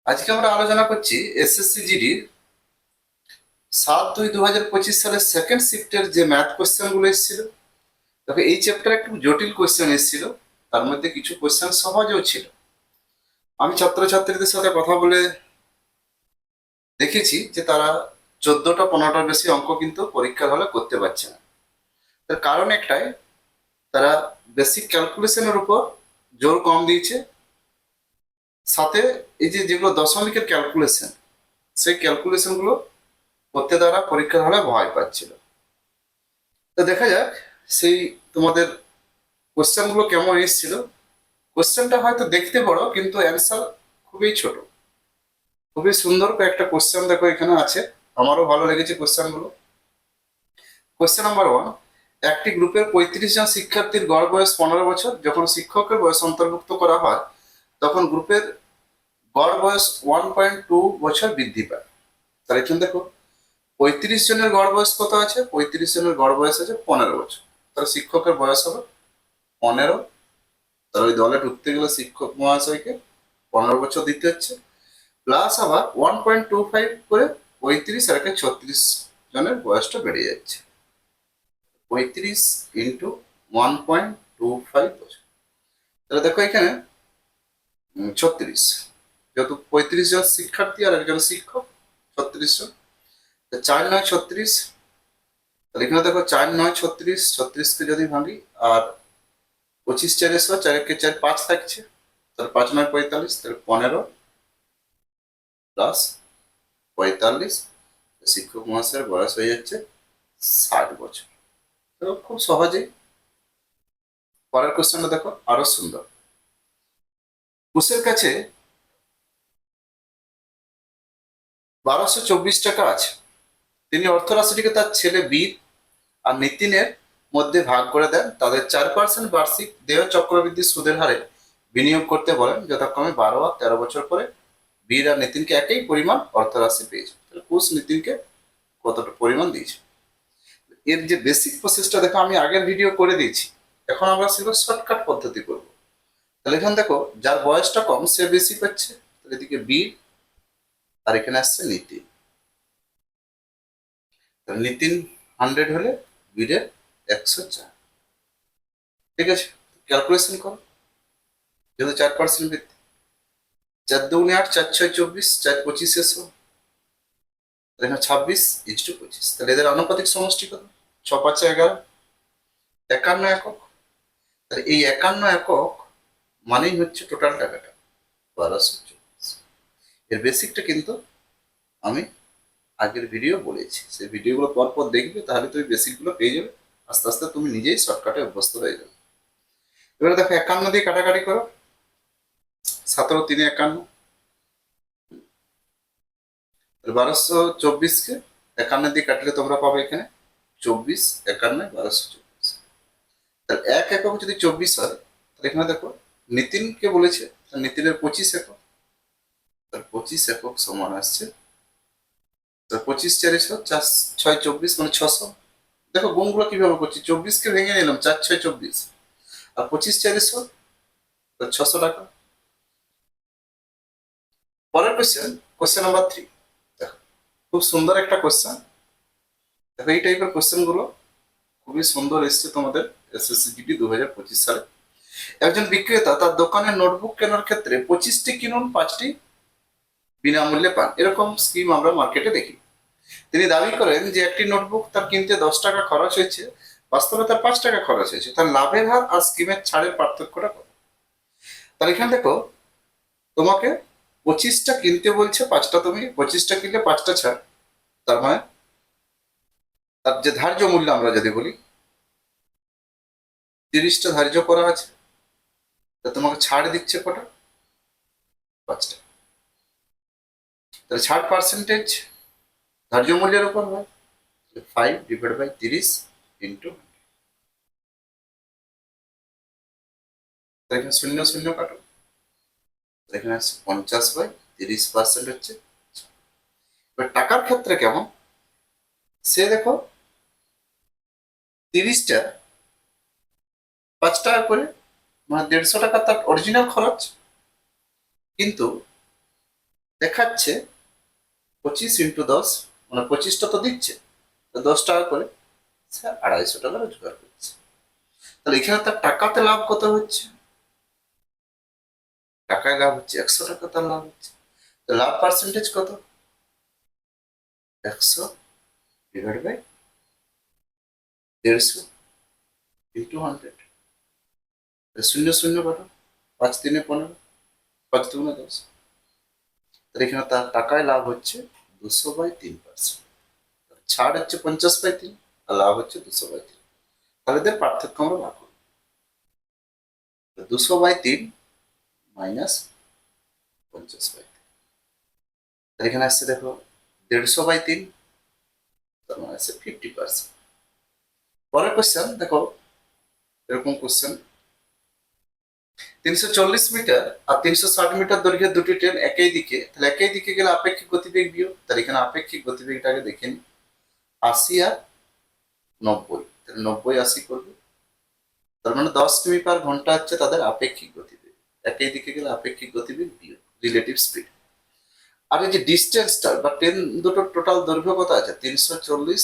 আজকে আমরা আলোচনা করছি এসএসসি জিডির 7/2/2025 সালের সেকেন্ড শিফটের যে ম্যাথ কোশ্চেন গুলো এসেছিল। তবে এই চ্যাপ্টারে একটু জটিল কোশ্চেন এসেছিল, তার মধ্যে কিছু কোশ্চেন সহজও ছিল। আমি ছাত্রছাত্রীদের সাথে কথা বলে দেখেছি যে তারা 14টা 15টার বেশি অঙ্ক কিন্তু পরীক্ষার হলে করতে পারছে না। তার কারণ একটাই, তারা বেসিক ক্যালকুলেশনের উপর জোর কম দিয়েছে, সাথে এই যে যেগুলো দশমিকের ক্যালকুলেশন, সেই ক্যালকুলেশন গুলো করতে তারা পরীক্ষার হলে ভয় পাচ্ছিল। তো দেখা যাক সেই তোমাদের কোশ্চেন গুলো কেমন এসেছিল। কোশ্চেনটা হয়তো দেখতে বড়, কিন্তু অ্যান্সার খুবই ছোট। খুবই সুন্দর কয়েকটা কোশ্চেন দেখো এখানে আছে, আমারও ভালো লেগেছে কোশ্চেন গুলো। কোশ্চেন নাম্বার 1, একটি গ্রুপের 35 জন শিক্ষার্থীর গড় বয়স 15 বছর। যখন শিক্ষকের বয়স অন্তর্ভুক্ত করা হয়, তখন গ্রুপের গড় বয়স 1.2 বছর বৃদ্ধি পায়। তাহলে এখানে দেখো 35 জনের গড় বয়স কত আছে, 35 জনের গড় বয়স আছে 15 বছর। তাহলে শিক্ষকের বয়স হবে 15। তাহলে ওই দলে ঢুকতে গেলে শিক্ষক মহাশয়কে 15 বছর দিতে হচ্ছে, প্লাস আবার 1.25 করে 35 আর 36 জনের বয়সটা বেড়ে যাচ্ছে। 35 × 1.25 বছর। তাহলে দেখো এখানে 36, যেহেতু 35 জন শিক্ষার্থী আর একজন শিক্ষক, 36 জন। 4 9 36। তাহলে এখানে দেখো 4 9 36, 36কে যদি ভাঙি, আর 25 4 100, 4 1 4 5 থাকছে। তাহলে 5 9 45, তাহলে 15 প্লাস 45, শিক্ষক মহাশয়ের বয়স হয়ে যাচ্ছে 60 বছর। তো খুব সহজেই। পরের কোশ্চেনটা দেখো, আরো সুন্দর। কুশের কাছে 1224 টাকা আছে। তিনি অর্থরাশিটিকে তার ছেলে বীর আর নিতিনের মধ্যে ভাগ করে দেন। তাদের 4% বার্ষিক দেয় চক্রবৃদ্ধি সুদের হারে বিনিয়োগ করতে বলেন। যথাক্রমে 12 আর 13 বছর পরে বীর আর নিতিনকে একই পরিমাণ অর্থরাশি পেয়েছে। তাহলে কুশ নিতিনকে কতটা পরিমাণ দিয়েছে। এর যে বেসিক প্রসেসটা দেখো আমি আগের ভিডিও করে দিয়েছি। এখন আমরা সেগুলো শর্টকাট পদ্ধতি করব। তাহলে এখানে দেখো যার বয়সটা কম সে বেশি পাচ্ছে, তাহলে এদিকে বীর আর এখানে আসছে নিতিন। তাহলে নিতিন 100 হলে বীরের 104। ঠিক আছে, ক্যালকুলেশন করো। যেহেতু 4% বৃদ্ধি, 4 2 8, 4 6 24, 4 25 এখানে 26:25। তাহলে এদের আনুপাতিক সমষ্টি কত? 6 5 11, 51 একক। তাহলে এই 51 একক মানেই হচ্ছে টোটাল টাকাটা 1224। এর বেসিকটা কিন্তু আমি আগের ভিডিও বলেছি, সেই ভিডিওগুলো পরপর দেখবে, তাহলে তুমি বেসিকগুলো পেয়ে যাবে। আস্তে আস্তে তুমি নিজেই শর্টকাটে অভ্যস্ত হয়ে যাবে। এবারে দেখো 51 দিয়ে কাটাকাটি করো। 17 3 51। 1224কে 51 দিয়ে কাটলে তোমরা পাবে এখানে 24, 51 1224। তাহলে 1 একক যদি 24 হয়, তাহলে এখানে দেখো নিতিনকে বলেছে, নিতিনের 25 একক। তাহলে 25 একক সমান আসছে, 25 4 100, 4 6 24, মানে 600। দেখো গুণগুলো কিভাবে করছি, 24কে ভেঙে নিলাম, 4 6 24, আর 25 4 100, 600 টাকা। পরের কোশ্চেন, কোশ্চেন নাম্বার 3। দেখো খুব সুন্দর একটা কোশ্চেন। দেখো এই টাইপের কোশ্চেন গুলো খুবই সুন্দর এসছে তোমাদের এসএসসি জিডি 2025 সালে। একজন বিক্রেতা তার দোকানে নোটবুক কেনার ক্ষেত্রে 25টি কিনুন 5টি বিনামূল্যে পান, এরকম স্কিম আমরা মার্কেটে দেখি। তিনি দাবি করেন যে একটি নোটবুক তার কিনতে 10 টাকা খরচ হয়েছে, বাস্তবে তার 5 টাকা খরচ হয়েছে। তার লাভের হার আর স্কিমের ছাড়ের পার্থক্যটা কত? তাহলে এখানে দেখো তোমাকে 25টা কিনতে বলছে, 5টা তুমি 25টা কিনলে 5টা ছাড়। তার মানে তার যে ধার্য মূল্য আমরা যদি বলি 30টা ধার্য করা আছে, তা তোমাকে ছাড় দিচ্ছে কটা? 5টা। তাহলে ছাড় পার্সেন্টেজ ধার্য মূল্যের উপর হয়, 5/30 ইন্টু, এখানে 0 0 কাটো, এখানে 50/30% হচ্ছে। এবার টাকার ক্ষেত্রে কেমন, সে দেখো 30টা 5 টাকা করে, মানে 150 টাকা তার অরিজিনাল খরচ। কিন্তু দেখাচ্ছে 25 × 10, মানে 25টা তো দিচ্ছে, তো 10 টাকা করে সে 250 টাকা রোজগার করছে। তাহলে এখানে তার টাকাতে লাভ কত হচ্ছে? টাকায় লাভ হচ্ছে 100 টাকা, তার লাভ হচ্ছে। তো লাভ পার্সেন্টেজ কত? 100/150 × 100, শূন্য শূন্য কাটো, 5×3 = 15, 5×2 = 10। তাহলে এখানে তার টাকায় লাভ হচ্ছে 200/3%। ছাড় হচ্ছে 50/3, আর লাভ হচ্ছে 200/3। তাহলে এদের পার্থক্য আমরা বার করব। 200/3 মাইনাস 50/3, তাহলে এখানে আসছে দেখো 150/3, তার মানে আসছে 50%। পরের কোশ্চেন দেখো, এরকম কোশ্চেন, 340 মিটার আর 360 মিটার দৈর্ঘ্যের দুটি ট্রেন একই দিকে, তাহলে একই দিকে গেলে আপেক্ষিক গতিবেগ বিয়োগ। তাহলে এখানে আপেক্ষিক গতিবেগটাকে দেখে নিই, 80 আর 90, তাহলে 90/80 করবে। তার মানে 10 কিমি/ঘন্টা হচ্ছে তাদের আপেক্ষিক গতিবেগ। একই দিকে গেলে আপেক্ষিক গতিবেগ বিয়োগ, রিলেটিভ স্পিড। আর এই যে ডিস্টেন্সটা বা ট্রেন দুটোর টোটাল দৈর্ঘ্য কত আছে? 340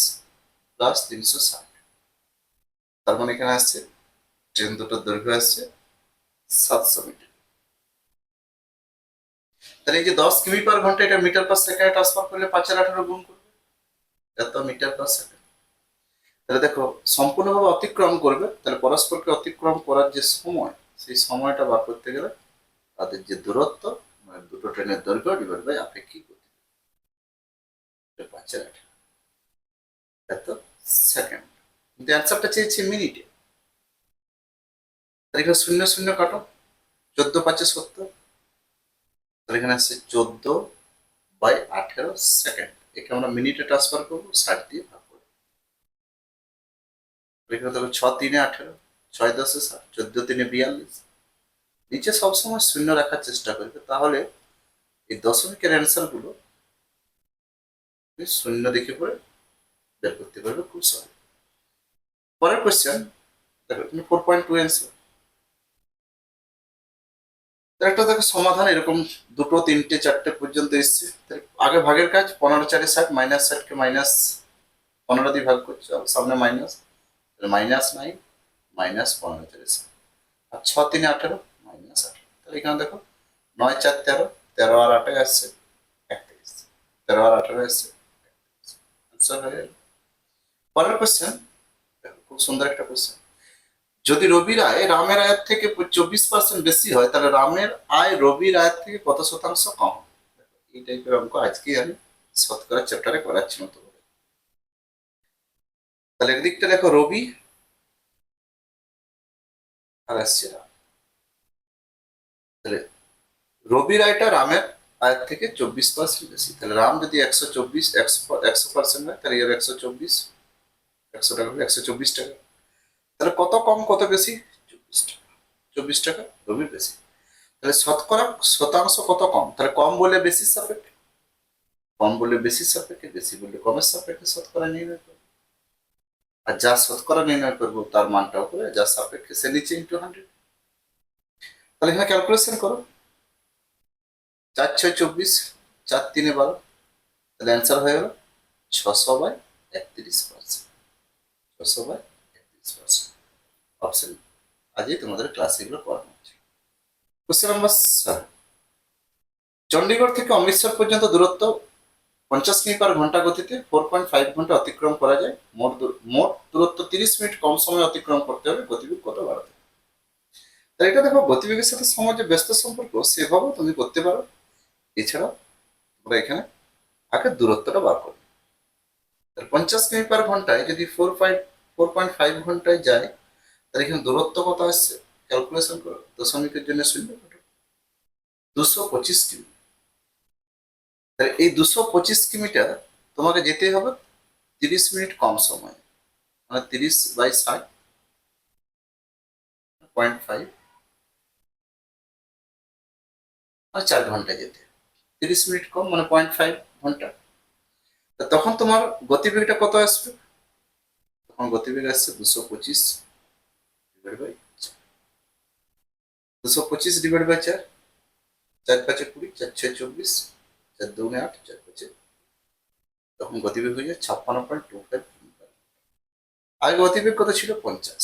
+ 360, তার মানে এখানে আসছে ট্রেন দুটোর দৈর্ঘ্য আসছে 700 মিটার। তাহলে এই যে 10 কিমি/ঘন্টা, এটা মিটার/সেকেন্ডে ট্রান্সফার করলে 5/18 গুণ করবে, এত মিটার/সেকেন্ড। তাহলে দেখো সম্পূর্ণভাবে অতিক্রম করবে, তাহলে পরস্পরকে অতিক্রম করার যে সময়, সেই সময়টা বার করতে গেলে তাদের যে দূরত্ব, মানে দুটো ট্রেনের দৈর্ঘ্য ডিভাইড বাই আপেক্ষিক গতি, 5/18 এত সেকেন্ড। কিন্তু অ্যান্সারটা চেয়েছে মিনিটে। তাহলে এখানে শূন্য শূন্য কাটো, 14×5 = 70, তাহলে এখানে আসছে 14/18 সেকেন্ড। একে আমরা মিনিটে ট্রান্সফার করবো, 60 দিয়ে ভাগ করবো। এখানে দেখো 6×3 = 18, 6×10 = 60, 14×3 = 42। নিচে সবসময় শূন্য রাখার চেষ্টা করবে, তাহলে এই দশমিকের অ্যান্সার গুলো শূন্য দেখে পড়ে বের করতে পারবে খুব সহজ। পরের কোয়েশ্চেন দেখো, তুমি 4.2 অ্যান্সার। একটা দেখো সমাধান এরকম 2, 3, 4 পর্যন্ত এসছে। আগে ভাগের কাজ, 15×4 = 60, -60 কে -15 দিয়ে ভাগ করছে, সামনে মাইনাস, -9 -15×4 = 60, আর 6×3 = 18, -18। তাহলে এখানে দেখো 9×4 = 13, 13 আর 8 আসছে 31, 13 আর 18 আসছে 31, আনসার হয়ে গেল। পরের কোশ্চেন দেখো, খুব সুন্দর একটা কোশ্চেন। যদি রবির আয় রামের আয়ের থেকে 24% বেশি হয়, তাহলে রামের আয় রবির আয়ের থেকে কত শতাংশ কম? এই টাইপের অঙ্ক আজকে আমি শতকরা চ্যাপ্টারে করাচ্ছি মতো করে। তাহলে একদিকটা দেখো রবি, আর আসছে রাম। তাহলে রবির আয়টা রামের আয়ের থেকে 24% বেশি। তাহলে রাম যদি 100% হয়, তাহলে এর 124, 100 টাকা হলে 124 টাকা। তাহলে কত কম কত বেশি? 24 টাকা। 24 টাকা রবির বেশি। তাহলে শতকরা শতাংশ কত কম? তাহলে কম বলে বেশির সাপেক্ষে, কম বলে বেশির সাপেক্ষে, বেশি বলে কমের সাপেক্ষে শতকরা নির্ণয় করবো। আর যা শতকরা নির্ণয় করবো তার মানটা উপরে, যা সাপেক্ষে সে নিচে × 100। তাহলে এখানে ক্যালকুলেশন করো, 4×6 = 24, 4×3 = 12, তাহলে অ্যান্সার হয়ে গেল 600/31%। 600/31%। অপশন আজই তোমাদের ক্লাসে এগুলো করানো হচ্ছে। কোশ্চেন নাম্বার 7, চণ্ডীগড় থেকে অমৃতসর পর্যন্ত দূরত্ব 50 কিমি/ঘন্টা গতিতে 4.5 ঘন্টা অতিক্রম করা যায়। মোট দূরত্ব 30 মিনিট কম সময় অতিক্রম করতে হবে, গতিবেগ কত বাড়াতে? তাই এটা দেখো, গতিবেগের সাথে সময় যে ব্যস্ত সম্পর্ক, সেভাবেও তুমি করতে পারো। এছাড়াও তোমরা এখানে আগে দূরত্বটা বার করো। 50 কিমি/ঘন্টায় যদি 4.5 ঘন্টায় যায়, তাহলে এখানে দূরত্ব কত আসছে ক্যালকুলেশন করো, দশমিকের জন্য শূন্য কাটো, 225 কিমি। তাহলে এই 225 কিমিটা তোমাকে যেতে হবে 30 মিনিট কম সময়, মানে 30/60.5, মানে 4 ঘন্টায় যেতে। 30 মিনিট কম মানে 0.5 ঘন্টা। তখন তোমার গতিবেগটা কত আসবে? তখন গতিবেগ আসছে 225 ডিভাইড বাই 225 ডিভাইড বাই 4, 4×5 = 20, 4×6 = 24, 4 দুগুণে 8, 4 5 তখন গতিবেগ হয়ে যায় 56.25 কিলোমিটার। আগে গতিবেগ কত ছিল? 50।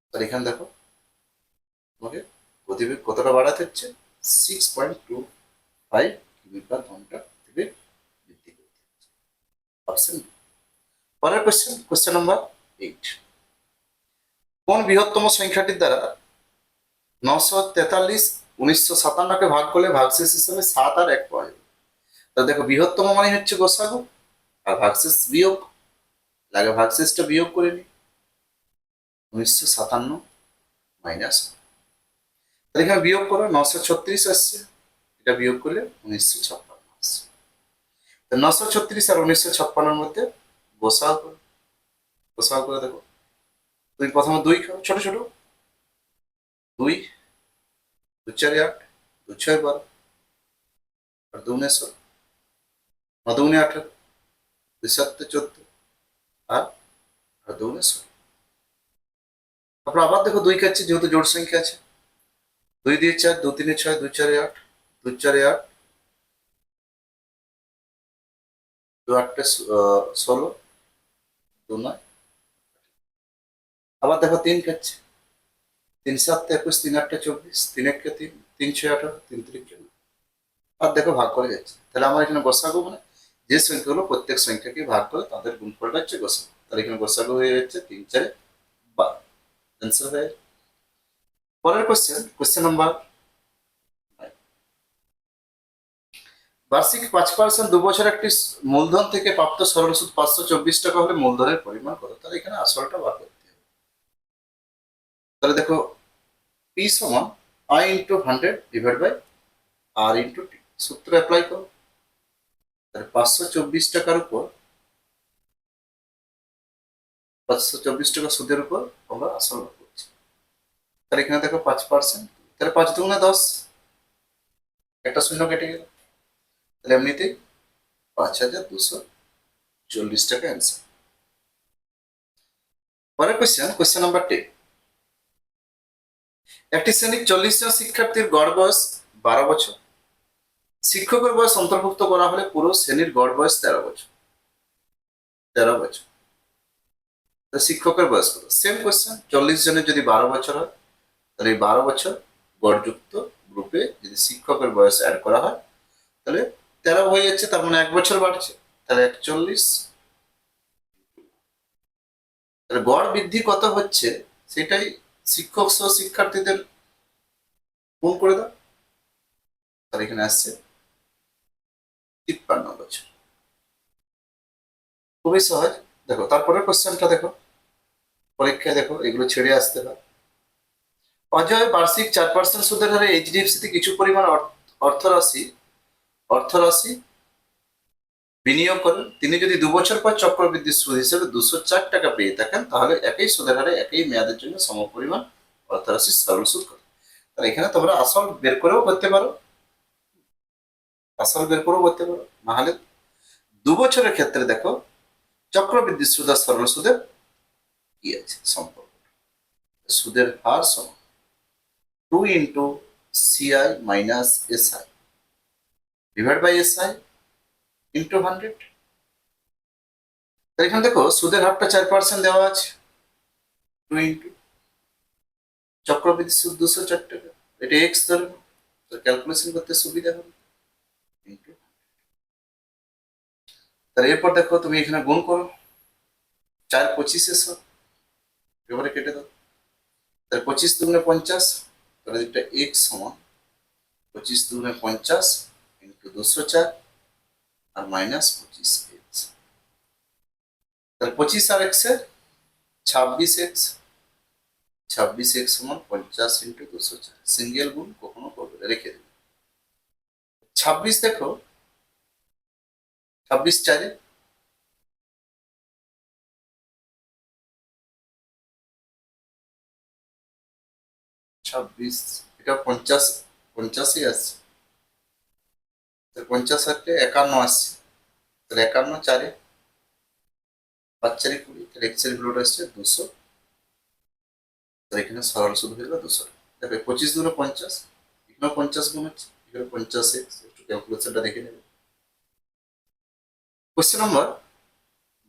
তাহলে এখানে দেখো তোমাকে গতিবেগ কতটা বাড়াতে হচ্ছে? 6.25 কিলোমিটার ঘন্টা গতিবেগ বৃদ্ধি করতে হচ্ছে। Option B. পরের কোশ্চেন নাম্বার 8। কোন বৃহত্তম সংখ্যাটির দ্বারা 943 1957কে ভাগ করলে ভাগশেষ হিসেবে 7 আর 1 পাওয়া যাবে? তা দেখো বৃহত্তম মানে হচ্ছে গসাগু, আর ভাগশেষ বিয়োগ, আগে ভাগশেষটা বিয়োগ করে নি। 1957 মাইনাস, তাহলে এখানে বিয়োগ করো, 936 আসছে, এটা বিয়োগ করলে 1956 আসছে। 936 আর 1956 মধ্যে গোসাগু করো, গোসাগু করে দেখো। তুমি প্রথমে 2 খাও, ছোট ছোট, 2 2 4 8, 2 6 12, আর 2 9 16, 9 2 18, 2 7 14, আর 2 9 16। তারপর আবার দেখো 2 খাচ্ছে, যেহেতু জোড় সংখ্যা আছে, 2 দিয়ে 4, 2 3 6, 2 4 8, 2 4 8, 2 8 16, 2 9। আবার দেখো 3 খাচ্ছে, 3 7 21, 3 8 24, 3 1 3, 3 6 18, 3 3 14। আর দেখো ভাগ করে যাচ্ছে, তাহলে আমার এখানে গসাগু মানে যে সংখ্যাগুলো প্রত্যেক সংখ্যাকে ভাগ করে তাদের গুণফলটা হচ্ছে গসাগু। তাহলে এখানে গসাগু হয়ে যাচ্ছে 3 4 12। অ্যান্সার হয়ে। পরের কোশ্চেন নাম্বার 9। বার্ষিক 5% 2 বছর একটি মূলধন থেকে প্রাপ্ত সরল সুদ 524 টাকা হলে মূলধনের পরিমাণ কত? তাহলে এখানে আসলটা বার করতে হবে। তাহলে দেখো পি সমান I into 100 divide by R into T, সূত্র অ্যাপ্লাই করো। তাহলে 524 টাকার উপর 524 টাকা সুদের উপর আমরা আসল বার করছি। তাহলে এখানে দেখো 5%, তাহলে 5 দুগুণে 10, একটা শূন্য কেটে গেল, তাহলে এমনিতেই 5240 টাকা অ্যান্সার। পরের কোশ্চেন নাম্বার 10। একটি শ্রেণীর 40 জন শিক্ষার্থীর গড় বয়স 12 বছর। শিক্ষকের বয়স অন্তর্ভুক্ত করা হলে পুরো শ্রেণীর গড় বয়স 13 বছর। 13 বছর। শিক্ষকের বয়স কত? সেম কোশ্চেন, 40 জনের যদি 12 বছর হয়, তাহলে এই 12 বছর গড়যুক্ত গ্রুপে যদি শিক্ষকের বয়স অ্যাড করা হয়, তাহলে 13 হয়ে যাচ্ছে, তার মানে 1 বছর বাড়ছে, তাহলে 41। তাহলে গড় বৃদ্ধি কত হচ্ছে সেটাই শিক্ষক সহ শিক্ষার্থীদের গুণ করে দাও, তাহলে এখানে আসছে 53 বছর। খুবই সহজ। দেখো তারপরে কোশ্চেনটা দেখো, পরীক্ষায় দেখো এগুলো ছেড়ে আসতে হয়। অজয় বার্ষিক 4% সুদের হারে এইচডিএফসিতে কিছু পরিমাণ অর্থরাশি বিনিয়োগ করেন। তিনি যদি 2 বছর পর চক্রবৃদ্ধি সুদ হিসেবে 204 টাকা পেয়ে থাকেন, তাহলে একই সুদের হারে একই মেয়াদের জন্য সমপরিমাণ অর্থরাশি সরল সুদ করে। তাহলে এখানে তোমরা আসল বের করেও করতে পারো, নাহলে 2 বছরের ক্ষেত্রে দেখো চক্রবৃদ্ধি সুদ আর সরল সুদের কি আছে সম্পর্ক। সুদের হার সমান 2 into CI minus SI divide by SI into 100। এখানে দেখো সুদের হারটা 4% দেওয়া আছে, 2 ইন্টু চক্রবৃদ্ধি সুদ 204 টাকা, এটা এক্স ধরে ক্যালকুলেশন করতে সুবিধা হবে, ইন্টু। তাহলে এরপর দেখো তুমি এখানে গুণ করো, 4 25 সব এবারে কেটে দাও, তাহলে 25 দুগুণে 50, তাহলে এটা এক্স সমান 25 দুগুণে 50 ইন্টু 204 আর মাইনাস 25 এক্স। তাহলে 25 আর এক্স এর 26 এক্স সমান 50 ইন্টু 204। সিঙ্গেল গুণ কখনো করবে না, রেখে দেবে। 26 দেখো, 26 4 26, এটা 50 আসছে, 50 আসলে 51 আসছে, তাহলে 51 4 5 4 20, তাহলে এক্স এর ভ্যালুটা আসছে 200। তাহলে এখানে সরল সুদ হয়ে গেল 200। দেখো 25 দুগুণে 50, এখানে 50 গুণ হচ্ছে, এখানে 50 এক্স একটু ক্যালকুলেশনটা দেখে নেবে। কোশ্চেন নম্বর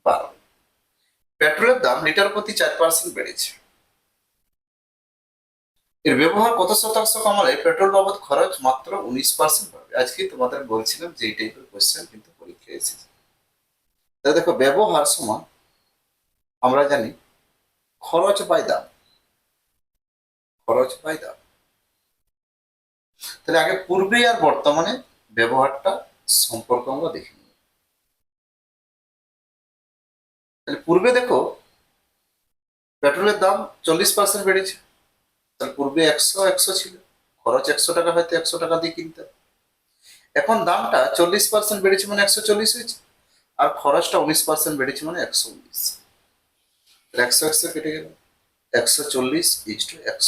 12, পেট্রোলের দাম লিটার প্রতি 4% বেড়েছে, এর ব্যবহার কত শতাংশ কমালে পেট্রোল বাবদ খরচ মাত্র 19% বাড়বে? আজকে তোমাদের বলছিলাম যে এই টাইপের কোশ্চেন কিন্তু পরীক্ষায় এসেছে। তাহলে দেখো, ব্যবহার সমান আমরা জানি খরচ বাই দাম, খরচ বাই দাম। তাহলে আগে পূর্বে আর বর্তমানে ব্যবহারটা সম্পর্ক আমরা দেখে নিই। তাহলে পূর্বে দেখো, পেট্রোলের দাম 40% বেড়েছে। তাহলে পূর্বে 100 ছিল, খরচ 100 টাকা, হয়তো 100 টাকা দিয়ে কিনতে। এখন দামটা 40% বেড়েছে মানে 140 হয়েছে, আর খরচটা 19% বেড়েছে মানে 119। 100 কেটে গেল, 140:119।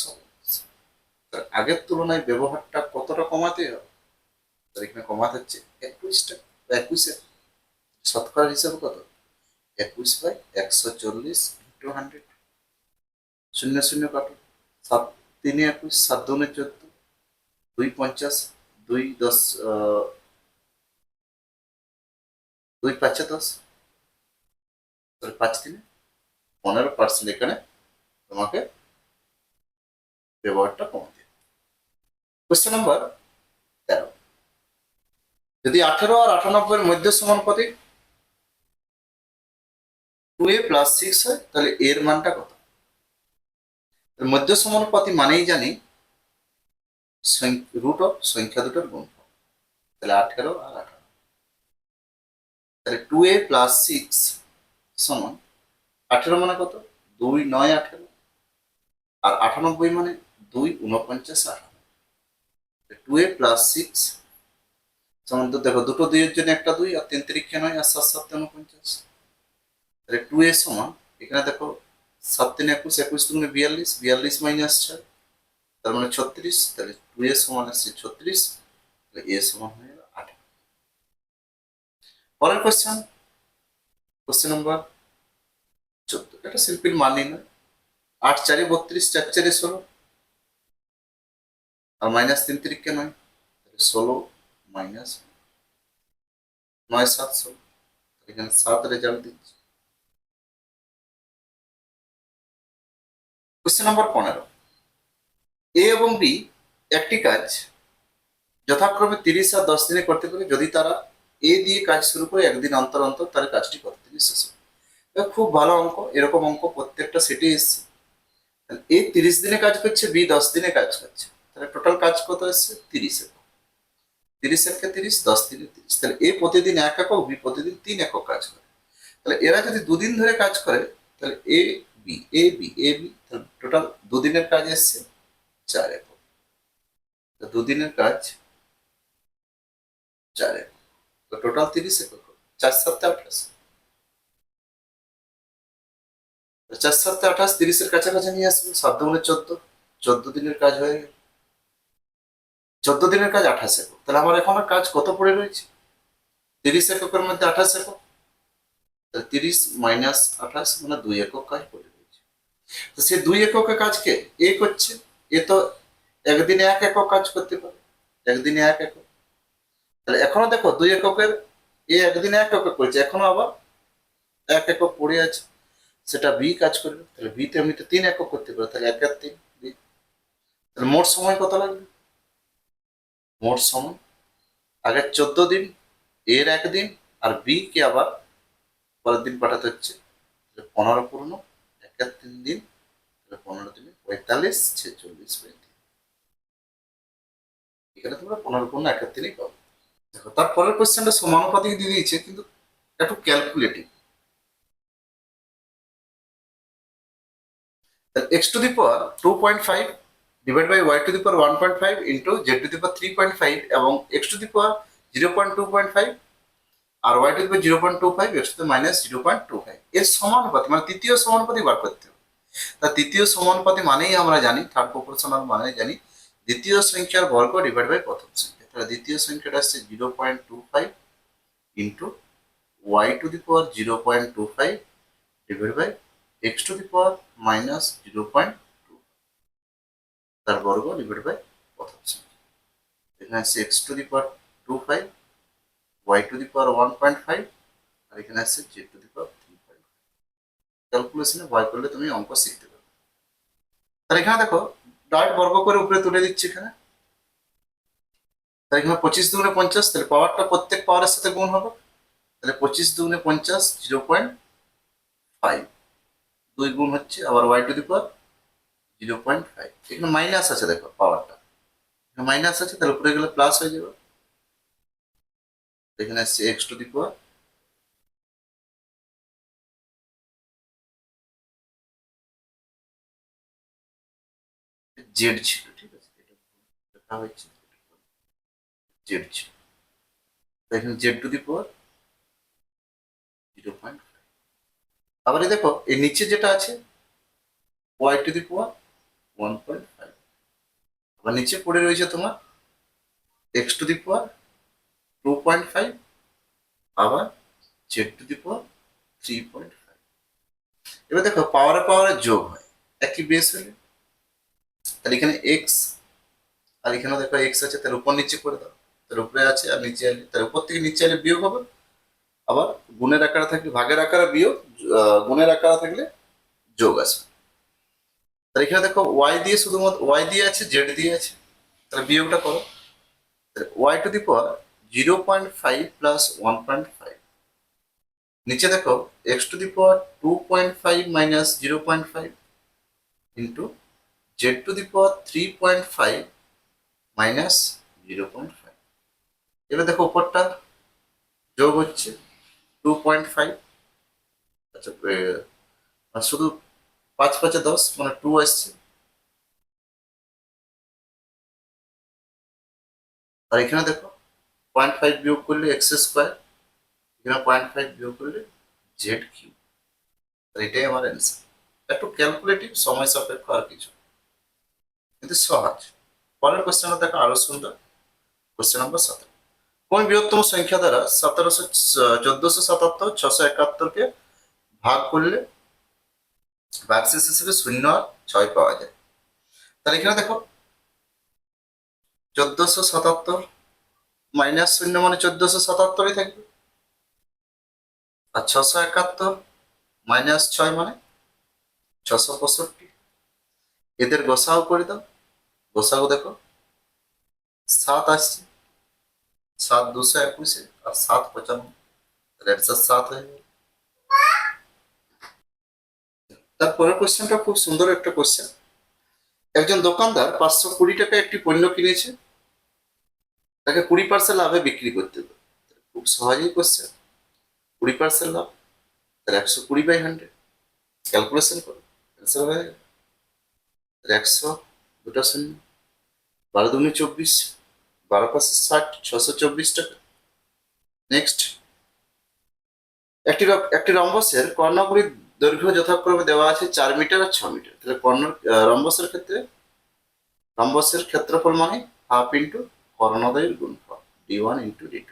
আগের তুলনায় ব্যবহারটা কতটা কমাতে হবে? এখানে কমাতে হচ্ছে 21 টাকা, 21-এ শতকরার হিসাবে কত? 21/140 × 100, শূন্য শূন্য কাটো, 7×3=21, 7×2=14, 2×50, 2×10, 2×5=10, 5×3=15%। এখানে তোমাকে ব্যবহারটা কমাতে হবে। কোশ্চেন নম্বর 13, যদি 18 আর 98 এর মধ্যে সমানুপাতিক 2a + 6 হয়, তাহলে এর মানটা কত? মধ্য সমানুপাতি মানেই জানি রুট অফ সংখ্যা দুটোর গুণফল। তাহলে 18 আর 18, তাহলে 2a + 6 সমান 18 মানে কত? 2 × 9 = 18, আর 98 মানে 2 × 49 = 18। 2a + 6 সমান, তো দেখো দুটো 2 এর জন্য একটা 2, আর 3 × 3 = 9, আর 7 × 7 = 49। তাহলে 2a সমান, এখানে দেখো 7 × 3 = 21, 21 × 2 = 42, 42 - 6, তার মানে 36। তাহলে 2a সমান আসছে 36, তাহলে a সমান হয়ে গেল 18। পরের কোশ্চেন, কোশ্চেন নম্বর 14, এটা সিম্পল মানই না। 8 × 4 = 32, 4 × 4 = 16, আর -3 × 3 = 9, তাহলে 16 - 9 × 7 = 16, এখানে 7 রেজাল্ট দিচ্ছে। কোশ্চেন নম্বর 15, এ এবং বি একটি কাজ যথাক্রমে 30 আর 10 দিনে করতে পারে যদি তারা এ দিয়ে কাজ শুরু করে একদিন অন্তর অন্তর, তাহলে কাজটি কত দিনে শেষ হবে? খুব ভালো অঙ্ক, এরকম অঙ্ক প্রত্যেকটা সেটে এসছে। এ 30 দিনে কাজ করছে, বি 10 দিনে কাজ করছে, তাহলে টোটাল কাজ কত এসছে? 30 একক। 30 একে 30, 10 দিনে 30, তাহলে এ প্রতিদিন 1 একক, বি প্রতিদিন 3 একক কাজ করে। তাহলে এরা যদি দুদিন ধরে কাজ করে, তাহলে A B A B A B, তাহলে টোটাল দুদিনের কাজ এসছে 4 একক। দুদিনের কাজ 4 একক, তো টোটাল 30 একক, 4 × 7 = 28, 4 × 7 = 28, 30 এর কাছাকাছি নিয়ে আসবে। 7 × 2 = 14, 14 দিনের কাজ হয়ে গেল। 14 দিনের কাজ 28 একক, তাহলে আমার এখন কাজ কত পড়ে রয়েছে? 30 এককের মধ্যে 28 একক, তাহলে 30 - 28 মানে 2 একক কাজ পড়ে রয়েছে। তো সেই 2 এককের কাজকে এ করছে, এ তো একদিনে 1 একক কাজ করতে পারে, একদিনে 1 একক। তাহলে এখনো দেখো 2 এককের এ একদিনে 1 একক করেছে, এখনো আবার 1 একক পড়ে আছে, সেটা বি কাজ করবে। তাহলে বি তে এমনিতে 3 একক করতে পারে, তাহলে 1 আর 3 বি। তাহলে মোট সময় কত লাগবে? মোট সময় আগে 14 দিন, এর 1 দিন, আর বি কে আবার পরের দিন পাঠাতে হচ্ছে। 15 পূর্ণ 1 আর 3 দিন, তাহলে 15 দিনে 45, 46/3। এখানে তোমরা 15 পূর্ণ 1 আর 3 পাবো। দেখো, তারপরের কোশ্চেনটা সমানুপাতিক দিয়ে দিয়েছে, কিন্তু একটু calculative. x⁵ 2.5 divide by y⁵ 1.5 into z⁵ 3.5 এবং x⁵ 0.2.5 আর y⁵ 0.25, x⁻0.25 এর সমানুপাতি মানে তৃতীয় সমানুপাতি বার করতে হবে। তা তৃতীয় সমানুপাতি মানেই আমরা জানি, থার্ড প্রপোর্শনাল মানে জানি দ্বিতীয় সংখ্যার বর্গ ডিভাইড বাই প্রথম সংখ্যা। তাহলে দ্বিতীয় সংখ্যাটা আসছে 0.25 into y⁵ 0.25 divide by x⁻0.2 তার বর্গ ডিভাইড বাই প্রথম সংখ্যা। এখানে আছে x⁻2 2.25, y টু দি পাওয়ার 1.5, আর এখানে আসছে z টু দি পাওয়ার 3.5। ক্যালকুলেশনে ভয় করলে তুমি অঙ্ক শিখতে পারবে। তাহলে এখানে দেখো ডাইরেক্ট বর্গ করে উপরে তুলে দিচ্ছি এখানে। তাহলে এখানে 25 দুগুণে 50, তাহলে পাওয়ারটা প্রত্যেক পাওয়ারের সাথে গুণ হবে। তাহলে 25 দুগুণে 50, 0.5, 2 গুণ হচ্ছে, আবার y টু দি পাওয়ার 0.5। এখানে মাইনাস আছে, দেখো পাওয়ারটা এখানে মাইনাস আছে, তাহলে উপরে গেলে প্লাস হয়ে যাবে। এখানে আসছে x to the power z ছিল, ঠিক আছে, এটা লেখা হয়েছে z ছিল, এখানে z টু দি পাওয়ার 0.5। আবার এই দেখো এই নিচে যেটা আছে y টু দি পাওয়ার 1.5, আবার নিচে পড়ে রয়েছে তোমার x টু দি পাওয়ার 2.5, আবার z টু দি পাওয়ার 3.5। এবার দেখো পাওয়ারে পাওয়ারে যোগ হয় একই বেস হলে, তাহলে এখানে x আর এখানে দেখো x আছে, তাহলে উপর নিচে করে দাও, তাহলে উপরে আছে আর নিচে এলে, তাহলে উপর থেকে নিচে এলে বিয়োগ হবে। আবার গুণের আকারে থাকলে ভাগের আকারে বিয়োগ, গুণের আকারে থাকলে যোগ আসবে। তাহলে এখানে দেখো y দিয়ে শুধুমাত্র y দিয়ে আছে, z দিয়ে আছে, তাহলে বিয়োগটা করো। তাহলে y to the power 0.5 plus 1.5, নিচে দেখো x to the power 2.5 minus 0.5 into z to the power 3.5 minus 0.5। এবার দেখো উপরটা যোগ হচ্ছে 2.5, আচ্ছা আর শুধু 5 5 10 মানে 2 আসছে, আর এখানে দেখো 0.5 বিয়োগ করলে এক্স স্কোয়ার, এখানে 0.5 বিয়োগ করলে জেড কিউব। এটাই আমার অ্যান্সার। একটু ক্যালকুলেটিভ, সময় সাপেক্ষ আর কিছু, কিন্তু সহজ। পরের কোশ্চেনটা দেখো আরো সুন্দর। কোশ্চেন নাম্বার 17, কোন বৃহত্তম সংখ্যা দ্বারা 1477 671 কে ভাগ করলে ভাগশেষ হিসেবে 0 আর 6 পাওয়া যায়? তাহলে এখানে দেখো 1477 মাইনাস 0 মানে 1477ই থাকবে, আর 671 মাইনাস 6 মানে 665। এদের গোসাও করে দাও, গোসাও দেখো 7 আসছে, 7 221 আর 7 95, তাহলে অ্যান্সার 7 হয়ে যাবে। তারপরের কোশ্চেনটা খুব সুন্দর একটা কোশ্চেন। একজন দোকানদার 520 টাকা একটি পণ্য কিনেছে, তাকে 20% লাভে বিক্রি করতে হবে। খুব সহজেই কোশ্চেন, 20% লাভ, তাহলে 120/100, ক্যালকুলেশন করো, অ্যান্সার হয়ে যাবে। 100 দুটো শূন্য, 12 দুগুণে 24, 12 পাঁচে 60, 624 টাকা। নেক্সট, একটি রম্বসের কর্ণগুলির দৈর্ঘ্য যথাক্রমে দেওয়া আছে 4 মিটার আর 6 মিটার। তাহলে রম্বসের ক্ষেত্রে রম্বসের ক্ষেত্রফল মানে হাফ ইন্টু কর্ণদ্বয়ের গুণফল d1 ইন্টু d2,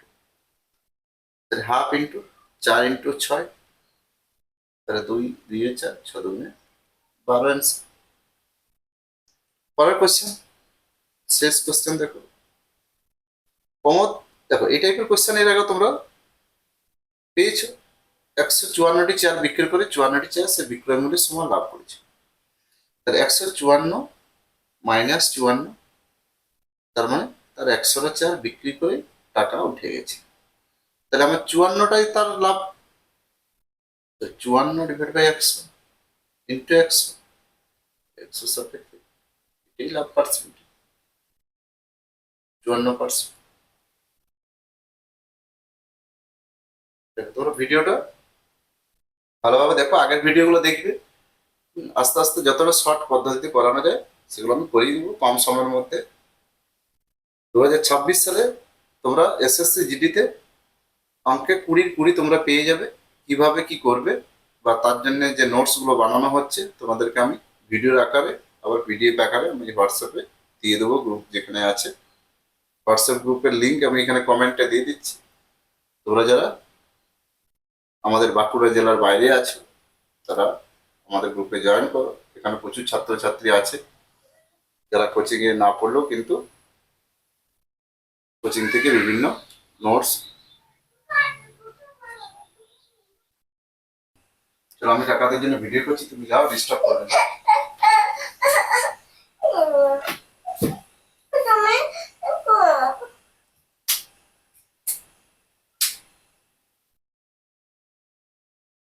তাহলে হাফ ইন্টু 4 ইন্টু 6, তাহলে 2 2 4, 6 দুগুণে 12 অ্যান্সার। পরের কোশ্চেন, শেষ কোশ্চেন দেখো। প্রমোদ, দেখো এই টাইপের কোশ্চেন এর আগে তোমরা পেয়েছো। 154টি চেয়ার বিক্রি করে 54টি চেয়ার সে বিক্রয় মূল্যের সময় লাভ করেছে। তাহলে 154 মাইনাস 54, তার মানে তার 100টা চেয়ার বিক্রি করে টাকা উঠে গেছে। তাহলে আমার 54টাই তার লাভ, 54 ডিভাইড বাই 100 ইন্টু 100, 100 সাপেক্ষে এটাই লাভ পার্সেন্ট, 54%। তোমরা ভিডিওটা ভালোভাবে দেখো, আগের ভিডিওগুলো দেখবে, আস্তে আস্তে যতটা শর্ট পদ্ধতিতে করানো যায় সেগুলো আমি করিয়ে দেবো কম সময়ের মধ্যে। 2026 সালে তোমরা এসএসসি জিডিতে অঙ্কে 20-20 তোমরা পেয়ে যাবে। কিভাবে কি করবে বা তার জন্য যে নোটসগুলো বানানো হচ্ছে তোমাদেরকে আমি ভিডিওর আকারে আবার পিডিএফ আকারে আমি হোয়াটসঅ্যাপে দিয়ে দেবো, গ্রুপ যেখানে আছে হোয়াটসঅ্যাপ গ্রুপের লিঙ্ক আমি এখানে কমেন্টে দিয়ে দিচ্ছি। তোমরা যারা আমাদের বাঁকুড়া জেলার বাইরে আছো তারা আমাদের গ্রুপে জয়েন করো, এখানে প্রচুর ছাত্রছাত্রী আছে যারা কোচিংয়ে না পড়লেও কিন্তু কোচিং থেকে বিভিন্ন নোটস। চলো আমি কাকাদের জন্য ভিডিও করছি, তুমি যাও, ডিস্টার্ব করবে না।